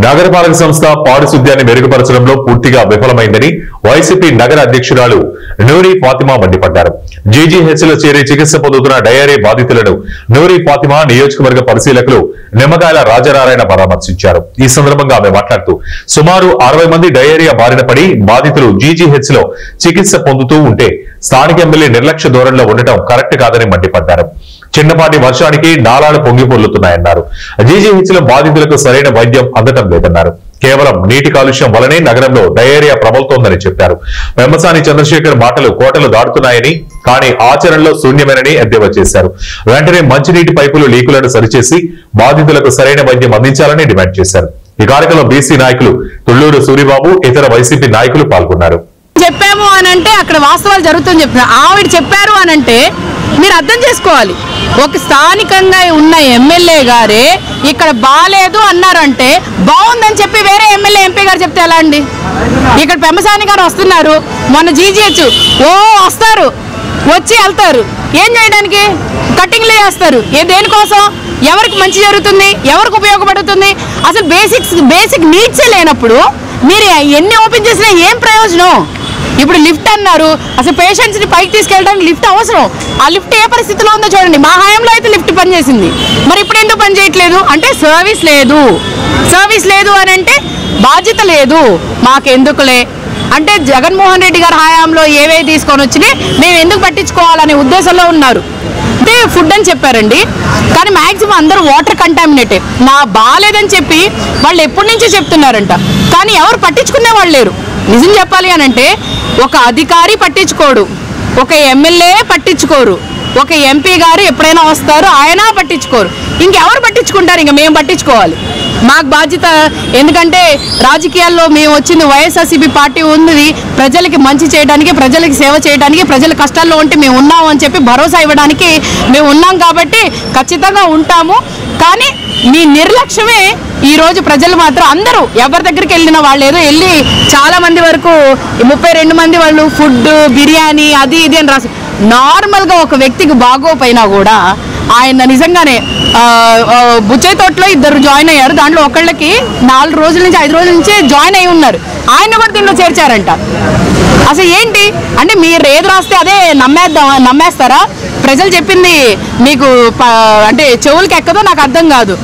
నగరపాలక సంస్థ పారిశుద్ధ్యాన్ని మెరుగుపరచడంలో పూర్తిగా విఫలమైందని వైసీపీ నగర అధ్యక్షురాలు నూరి ఫాతిమా మండిపడ్డారు. జీజీహెచ్లో చేరి చికిత్స పొందుతున్న డయేరియా బాధితులను నూరి ఫాతిమా నియోజకవర్గ పరిశీలకులు నిమ్మకాయల రాజనారాయణ పరామర్శించారు. ఈ సందర్భంగా ఆమె మాట్లాడుతూ సుమారు 60 మంది డయేరియా బారిన పడి బాధితులు జీజీహెచ్లో చికిత్స పొందుతూ ఉంటే స్థానిక ఎమ్మెల్యే నిర్లక్ష్య ధోరణిలో ఉండటం కరెక్ట్ కాదని మండిపడ్డారు. చిన్నపాటి వర్షానికి నాలాలు పొంగి పొర్లుతున్నాయన్నారు. జీజీహెచ్లో బాధితులకు సరైన వైద్యం అందటం లేదన్నారు. కేవలం నీటి కాలుష్యం వల్లనే నగరంలో డయేరియా ప్రబలుతోందని చెప్పారు. పెమ్మసాని చంద్రశేఖర్ మాటలు కోటలు దాటుతున్నాయని, కానీ ఆచరణలో శూన్యమేనని ఎద్దేవా చేశారు. వెంటనే మంచినీటి పైపులు లీకులను సరిచేసి బాధితులకు సరైన వైద్యం అందించాలని డిమాండ్ చేశారు. ఈ కార్యక్రమంలో బీసీ నాయకులు తుళ్లూరు సూరిబాబు, ఇతర వైసీపీ నాయకులు పాల్గొన్నారు. చెప్పాము అనంటే అక్కడ వాస్తవాలు జరుగుతుందని చెప్తున్నారు. ఆవిడ చెప్పారు అనంటే మీరు అర్థం చేసుకోవాలి. ఒక స్థానికంగా ఉన్న ఎమ్మెల్యే గారే ఇక్కడ బాలేదు అన్నారంటే బాగుందని చెప్పి వేరే ఎమ్మెల్యే ఎంపీ గారు చెప్తే ఎలా అండి? ఇక్కడ పెమ్మసాని గారు వస్తున్నారు, మొన్న జీజీహెచ్ వస్తారు, వచ్చి వెళ్తారు. ఏం చేయడానికి? కట్టింగ్లే చేస్తారు. దేనికోసం? ఎవరికి మంచి జరుగుతుంది, ఎవరికి ఉపయోగపడుతుంది? అసలు బేసిక్ నీడ్సే లేనప్పుడు మీరు ఎన్ని ఓపెన్ చేసినా ఏం ప్రయోజనం? ఇప్పుడు లిఫ్ట్ అన్నారు, అసలు పేషెంట్స్ని పైకి తీసుకెళ్ళడానికి లిఫ్ట్ అవసరం. ఆ లిఫ్ట్ ఏ పరిస్థితిలో ఉందో చూడండి. మా హయాంలో అయితే లిఫ్ట్ పనిచేసింది, మరి ఇప్పుడు ఎందుకు పని చేయట్లేదు? అంటే సర్వీస్ లేదు అని అంటే బాధ్యత లేదు, మాకెందుకులే అంటే జగన్మోహన్ రెడ్డి గారి హయాంలో ఏవే తీసుకొని వచ్చినాయి మేము ఎందుకు పట్టించుకోవాలనే ఉద్దేశంలో ఉన్నారు. అంటే ఫుడ్ అని చెప్పారండి, కానీ మ్యాక్సిమం అందరూ వాటర్ కంటామినేటెడ్. బాగాలేదని చెప్పి వాళ్ళు ఎప్పటి నుంచో చెప్తున్నారంట, కానీ ఎవరు పట్టించుకునే వాళ్ళు లేరు. నిజం చెప్పాలి అని అంటే ఒక అధికారి పట్టించుకోడు, ఒక ఎమ్మెల్యే పట్టించుకోరు, ఒక ఎంపీ గారు ఎప్పుడైనా వస్తారు ఆయన పట్టించుకోరు. ఇంకెవరు పట్టించుకుంటారు? ఇంకా మేము పట్టించుకోవాలి, మాకు బాధ్యత. ఎందుకంటే రాజకీయాల్లో మేము వచ్చింది వైఎస్ఆర్సీపీ పార్టీ ఉంది ప్రజలకి మంచి చేయడానికి, ప్రజలకి సేవ చేయడానికి, ప్రజల కష్టాల్లో ఉంటే మేము ఉన్నాము అని చెప్పి భరోసా ఇవ్వడానికి మేము ఉన్నాం. కాబట్టి ఖచ్చితంగా ఉంటాము. కానీ మీ నిర్లక్ష్యమే ఈరోజు ప్రజలు మాత్రం అందరూ ఎవరి దగ్గరికి వెళ్ళిన వాళ్ళు ఏదో వెళ్ళి చాలా మంది వరకు 32 మంది వాళ్ళు ఫుడ్ బిర్యానీ అది ఇది అని రాసి, నార్మల్గా ఒక వ్యక్తికి బాగోపోయినా కూడా ఆయన నిజంగానే బుచ్చయ్య తోటలో 2 జాయిన్ అయ్యారు. దాంట్లో ఒకళ్ళకి 4 రోజుల నుంచి 5 రోజుల నుంచి జాయిన్ అయి ఉన్నారు, ఆయన కూడా దీనిలో చేర్చారంట. అసలు ఏంటి అంటే మీరు ఏది రాస్తే అదే నమ్మేస్తారా? ప్రజలు చెప్పింది మీకు అంటే చెవులకి ఎక్కదో నాకు అర్థం కాదు.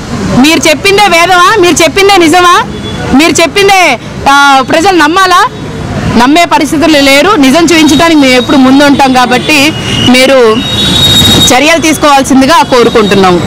మీరు చెప్పిందే వేదమా? మీరు చెప్పిందే నిజమా? మీరు చెప్పిందే ప్రజలు నమ్మాలా? నమ్మే పరిస్థితులు లేరు. నిజం చూపించడానికి మేము ఎప్పుడు ముందుంటాం. కాబట్టి మీరు చర్యలు తీసుకోవాల్సిందిగా కోరుకుంటున్నాము.